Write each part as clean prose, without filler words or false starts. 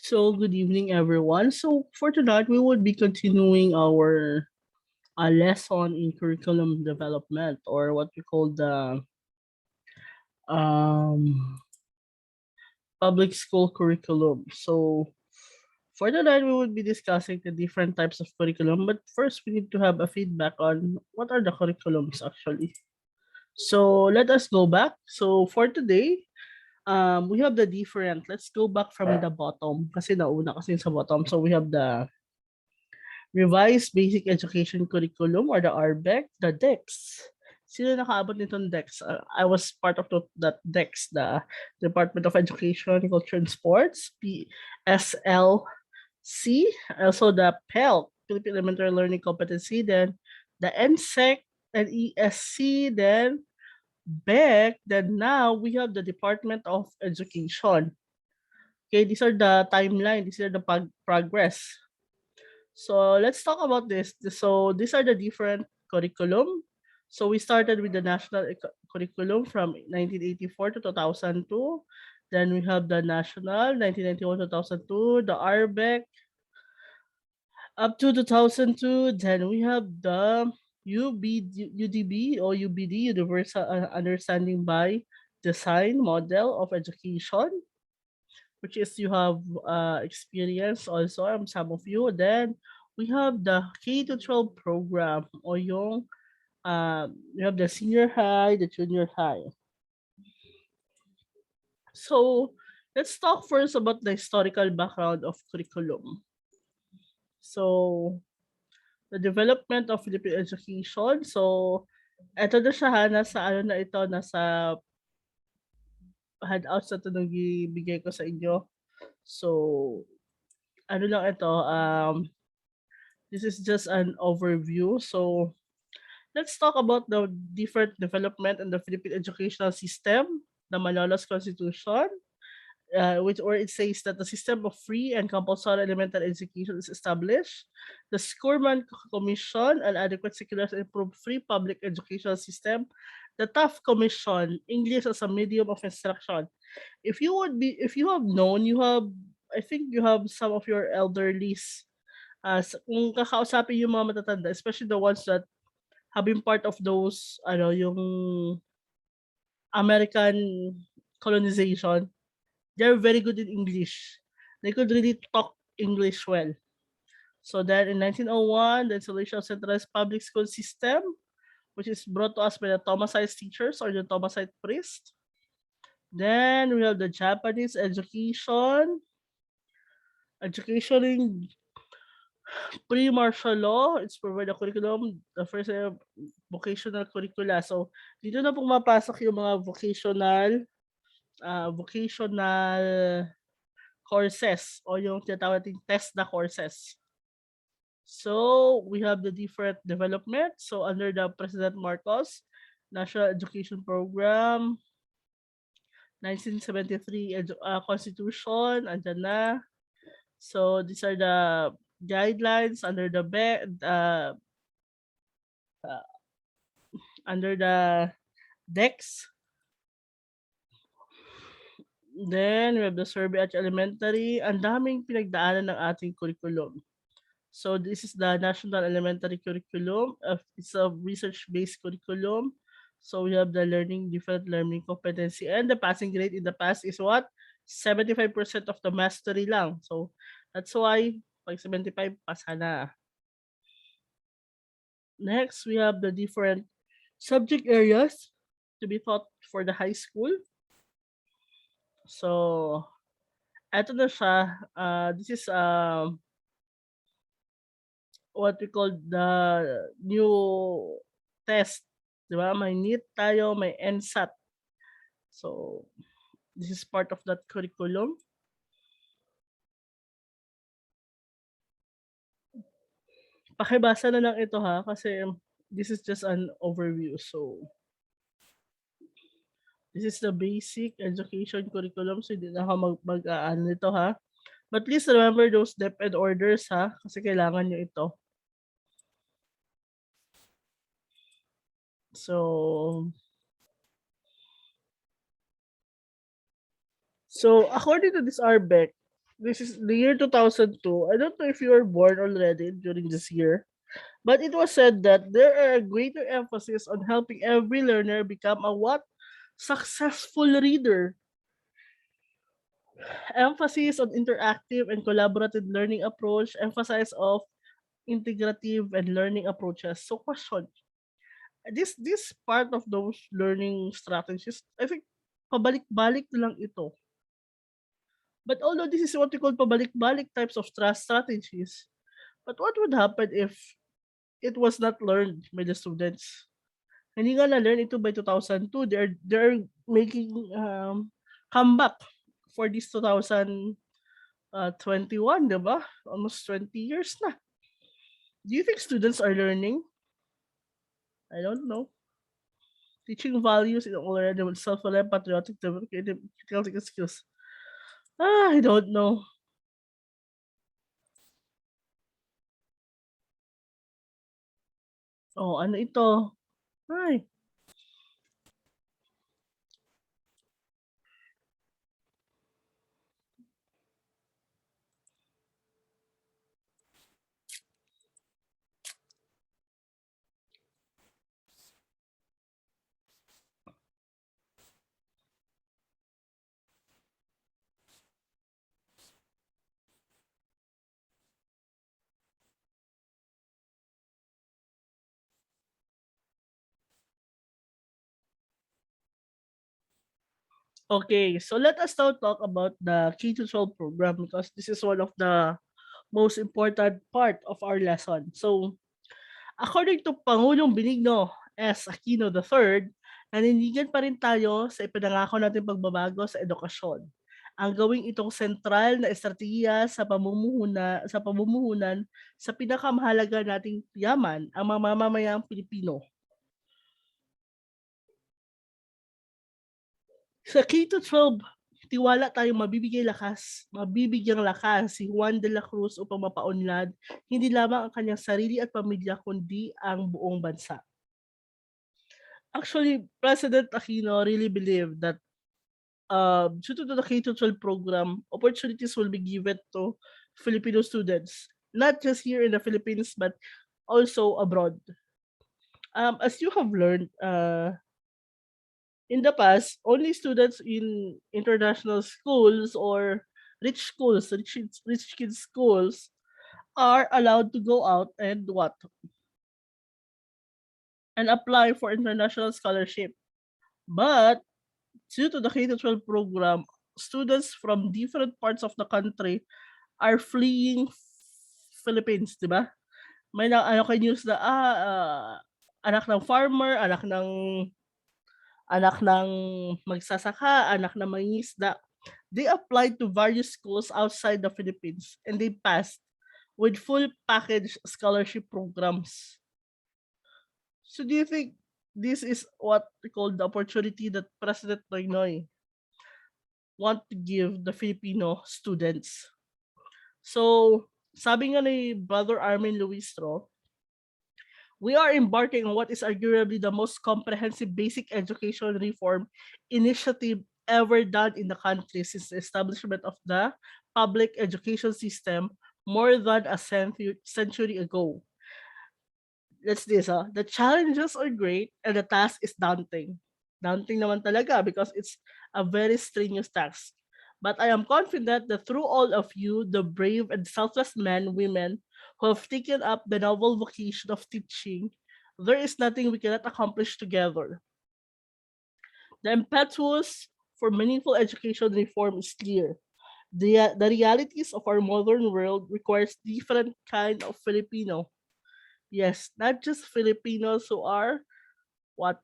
So, good evening, everyone. So, for tonight, we will be continuing our lesson in curriculum development, or what we call the um, public school curriculum. So, for tonight, we will be discussing the different types of curriculum. But first, we need to have a feedback on what are the curriculums actually. So, let us go back. So, for today, we have the different. Let's go back from the bottom. Kasi nauna kasi sa bottom. So, we have the Revised Basic Education Curriculum or the RBEC, the DEX. Sino nakaabot nitong DEX? I was part of that DEX, the Department of Education, Culture and Sports, PSLC, also the PELC, Philippine Elementary Learning Competency, then the NSEC and ESC, then BEC, then now we have the Department of Education. Okay, these are the timeline, these are the progress. So let's talk about this. So these are the different curriculum. So we started with the national curriculum from 1984 to 2002. Then we have the national 1991 to 2002, the RBEC up to 2002. Then we have the UDB or UBD, Universal Understanding by Design Model of Education, which is you have experience also, some of you. Then we have the K12 program or yung you have the senior high, the junior high. So let's talk first about the historical background of curriculum. So the development of Philippine education. So eto na siya ha, nasa ano na ito, nasa handouts na ito nung ibigay ko sa inyo. So ano lang ito, this is just an overview. So let's talk about the different development in the Philippine educational system, the Malolos Constitution, which where it says that the system of free and compulsory elementary education is established. The Skurman Commission, an adequate, secular, and improved free public educational system. The Taft Commission, English as a medium of instruction. If you have known, I think you have some of your elderlies. Kung kakausapin yung mga matatanda, especially the ones that have been part of those, yung American colonization, they're very good in English. They could really talk English well. So then in 1901, the installation of centralized public school system, which is brought to us by the Thomasite teachers or the Thomasite priest. Then we have the Japanese education in pre-martial law. It's provide a curriculum, the first vocational curricula. So dito na pumapasok yung mga vocational courses o yung tinatawag nating TESDA courses. So we have the different development. So under the President Marcos National Education Program, 1973 Constitution, andyan na. So these are the guidelines under the DEX. Then we have the survey at elementary. Ang daming pinagdaanan ng ating curriculum. So this is the National Elementary Curriculum. It's a research-based curriculum. So we have the different learning competency, and the passing grade in the past is what? 75% of the mastery lang. So that's why pag 75 pasa na. Next, we have the different subject areas to be taught for the high school. So eto na siya. This is what we call the new test. Diba? May NEET tayo, may NSAT. So this is part of that curriculum. Pakibasa na lang ito ha, kasi this is just an overview. So this is the basic education curriculum. So hindi na ako mag-ano nito ha. But please remember those Deped orders ha, kasi kailangan nyo ito. So according to this RBEC, This is the year 2002. I don't know if you were born already during this year, but it was said that there are a greater emphasis on helping every learner become a what? Successful reader. Emphasis on interactive and collaborative learning approach, emphasis of integrative and learning approaches. So question, this part of those learning strategies, I think pabalik-balik na lang ito. But although this is what we call pabalik-balik types of strategies, but what would happen if it was not learned by the students? Hindi nga na-learn ito by 2002. They're making comeback for this 2021, di ba? Almost 20 years na. Do you think students are learning? I don't know. Teaching values in already with self-reliant, patriotic, democratic, critical skills. I don't know. Oh, ano ito? Ay, okay, so let us now talk about the K12 program because this is one of the most important part of our lesson. So, according to Pangulong Benigno S. Aquino III, nanindigan pa rin tayo sa ipinangako natin pagbabago sa edukasyon. Ang gawing itong sentral na estratehiya sa pamumuhunan sa pinakamahalaga nating yaman, ang mga mamamayang Pilipino. Sa K-12, tiwala tayong mabibigyang lakas si Juan de la Cruz upang mapaunlad hindi lamang ang kanyang sarili at pamilya kundi ang buong bansa. Actually, President Aquino really believed that due to the K-12 program, opportunities will be given to Filipino students, not just here in the Philippines, but also abroad. As you have learned, in the past, only students in international schools or rich kids schools are allowed to go out and what? And apply for international scholarship. But due to the K-12 program, students from different parts of the country are fleeing Philippines, di ba? May na ano kay news na anak ng farmer, anak ng magsasaka, anak ng mangingisda. They applied to various schools outside the Philippines and they passed with full package scholarship programs. So do you think this is what we call the opportunity that President Noynoy want to give the Filipino students? So, sabi nga ni Brother Armin Luistro, we are embarking on what is arguably the most comprehensive basic education reform initiative ever done in the country since the establishment of the public education system more than a century ago. That's this, the challenges are great and the task is daunting. Daunting naman talaga because it's a very strenuous task. But I am confident that through all of you, the brave and selfless men, women who have taken up the noble vocation of teaching, there is nothing we cannot accomplish together. The impetus for meaningful education reform is clear. The realities of our modern world requires different kind of Filipino. Yes, not just Filipinos who are what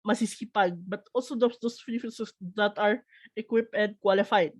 masisipag, but also those Filipinos that are equipped and qualified.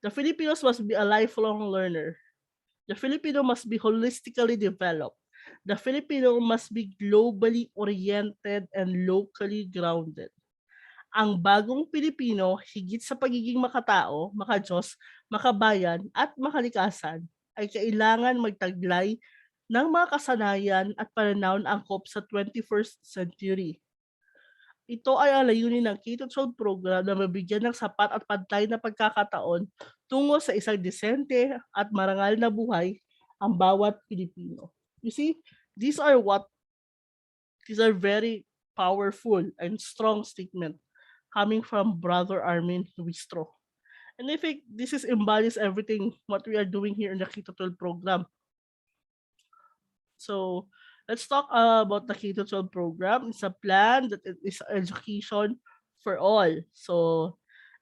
The Filipinos must be a lifelong learner. The Filipino must be holistically developed. The Filipino must be globally oriented and locally grounded. Ang bagong Pilipino, higit sa pagiging makatao, makadiyos, makabayan, at makalikasan, ay kailangan magtaglay ng mga kasanayan at pananaw na angkop sa 21st century. Ito ay ang layunin ng K12 program na mabigyan ng sapat at pantay na pagkakataon tungo sa isang disente at marangal na buhay ang bawat Pilipino. You see, these are what these are very powerful and strong statement coming from Brother Armin Luistro. And I think this is embodies everything what we are doing here in the K12 program. So let's talk about the K12 program. It's a plan that it is education for all. So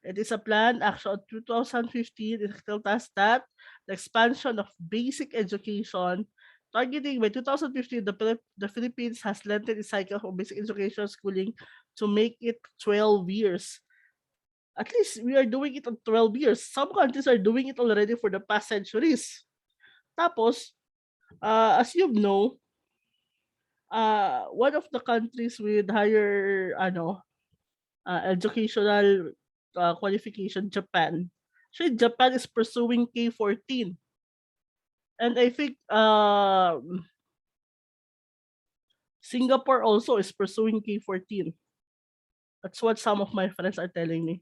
it is a plan actually 2015. It tells us that the expansion of basic education targeting by 2015, the Philippines has lengthened its cycle of basic education schooling to make it 12 years. At least we are doing it on 12 years. Some countries are doing it already for the past centuries. Tapos, as you know, one of the countries with higher educational qualification, Japan. Actually, Japan is pursuing K14, and I think Singapore also is pursuing K14. That's what some of my friends are telling me.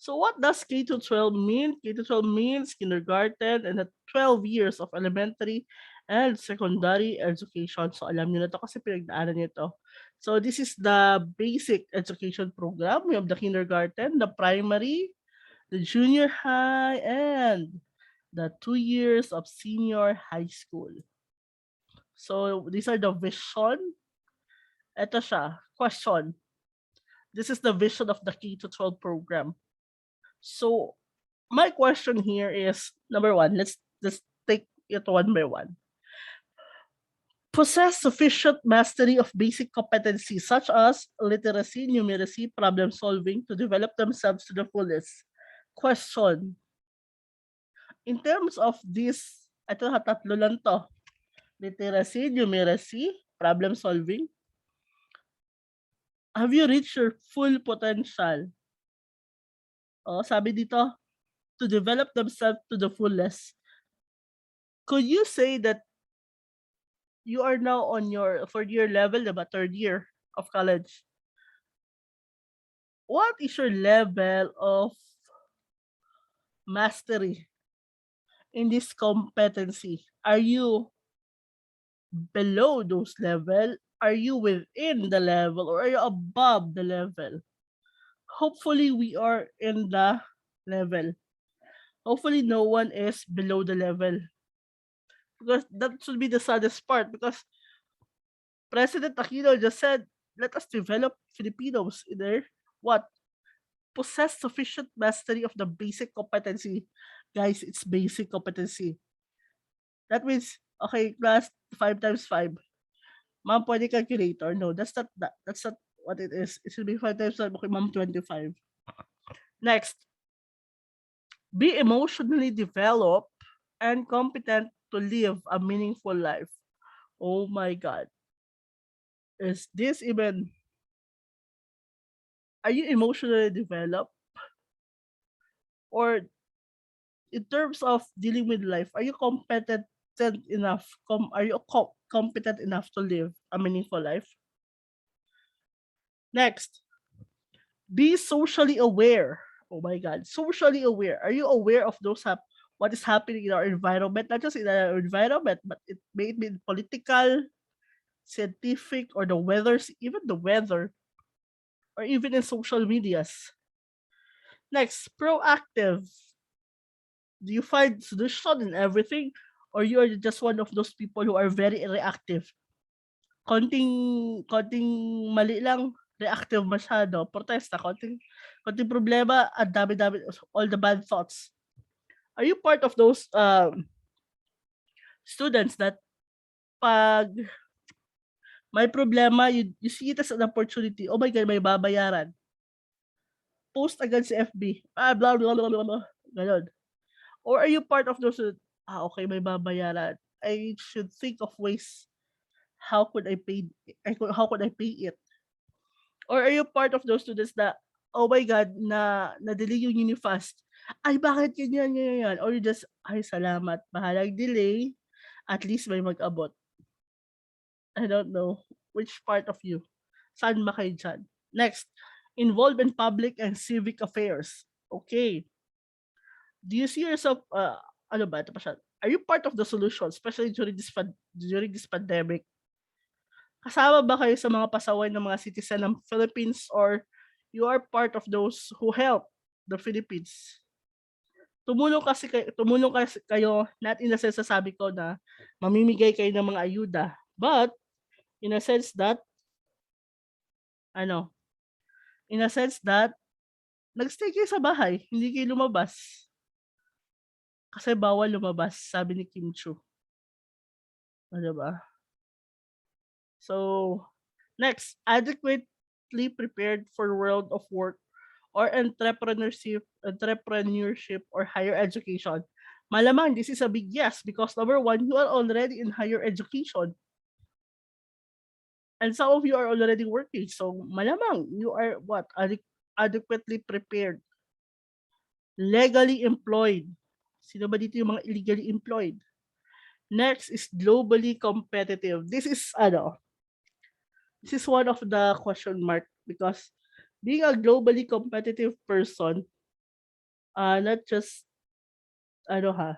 So what does K to 12 mean? K to 12 means kindergarten and the 12 years of elementary and secondary education. So alam niyo na to kasi pinagdaanan niyo to. So this is the basic education program. We have the kindergarten, the primary, the junior high, and the 2 years of senior high school. So these are the vision. Ito siya. Question. This is the vision of the K to 12 program. So my question here is number one, let's take it one by one. Possess sufficient mastery of basic competencies such as literacy, numeracy, problem solving to develop themselves to the fullest. Question. In terms of this, ito tatlo lang to. Literacy, numeracy, problem solving. Have you reached your full potential? Oh, sabi dito, to develop themselves to the fullest. Could you say that you are now on your third year level, diba? Third year of college. What is your level of mastery in this competency? Are you below those level? Are you within the level or are you above the level? Hopefully we are in the level. Hopefully no one is below the level. Because that should be the saddest part because President Aquino just said, let us develop Filipinos in their what? Possess sufficient mastery of the basic competency. Guys, it's basic competency. That means, okay, class 5 times 5. Ma'am, pwede calculator. No, that's not what it is. It should be 5 times 5. Okay, ma'am, 25. Next, be emotionally developed and competent to live a meaningful life. Oh my God. Is this even, are you emotionally developed? Or in terms of dealing with life, are you competent enough? Are you competent enough to live a meaningful life? Next, be socially aware. Oh my God, socially aware. Are you aware of what is happening in our environment? Not just in our environment, but it may be political, scientific, or the weather, even the weather, or even in social medias. Next, proactive. Do you find solution in everything, or you are just one of those people who are very reactive? Konting mali lang, reactive masyado, protesta, konting problema, ang dami-dami, all the bad thoughts. Are you part of those students that pag may problema, you see it as an opportunity, oh my God, may babayaran. Post agad sa FB, blah, blah, blah, blah, blah, ganon. Or are you part of those, okay, may babayaran. I should think of ways how could I pay it? Or are you part of those students that, oh my God, na-delay yung Unifast? Ay, bakit ganyan? Or you just, ay, salamat, bahalang delay, at least may mag-abot. I don't know. Which part of you? Saan ba kayo dyan? Next, involved in public and civic affairs. Okay. Do you see yourself, ano ba, ito pa siya. Are you part of the solution, especially during this pandemic? Kasama ba kayo sa mga pasaway ng mga citizen ng Philippines or you are part of those who help the Philippines? Tumulong kasi kayo not in the sense na sabi ko na mamimigay kayo ng mga ayuda, but in a sense that ano, in a sense that nag-stay kayo sa bahay, hindi kayo lumabas. Kasi bawal lumabas, sabi ni Kim Chiu, oh, 'di ba? So, next, adequately prepared for world of work or entrepreneurship or higher education. Malamang this is a big yes because number one, you are already in higher education and some of you are already working. So malamang you are what? Adequately prepared, legally employed. Sino ba dito yung mga illegally employed? Next is globally competitive. This is one of the question mark because being a globally competitive person, not just ano ha,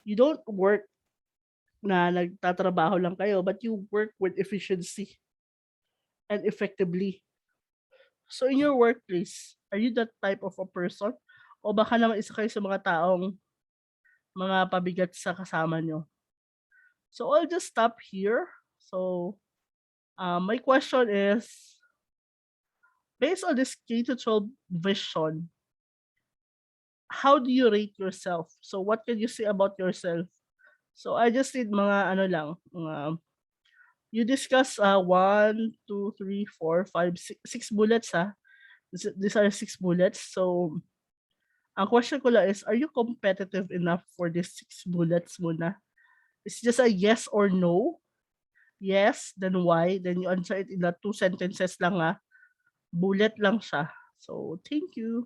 you don't work na nagtatrabaho lang kayo, but you work with efficiency and effectively. So in your workplace, are you that type of a person? O baka naman isa kayo sa mga taong mga pabigat sa kasama nyo? So I'll just stop here. So my question is, based on this K-12 vision, how do you rate yourself? So what can you say about yourself? So I just need mga ano lang, you discuss 1, 2, 3, 4, 5, 6 bullets ha. These are 6 bullets. So ang question ko lang is, are you competitive enough for these 6 bullets muna? It's just a yes or no. Yes, then why? Then you answer it in the 2 sentences lang ha. Bullet lang siya. So thank you.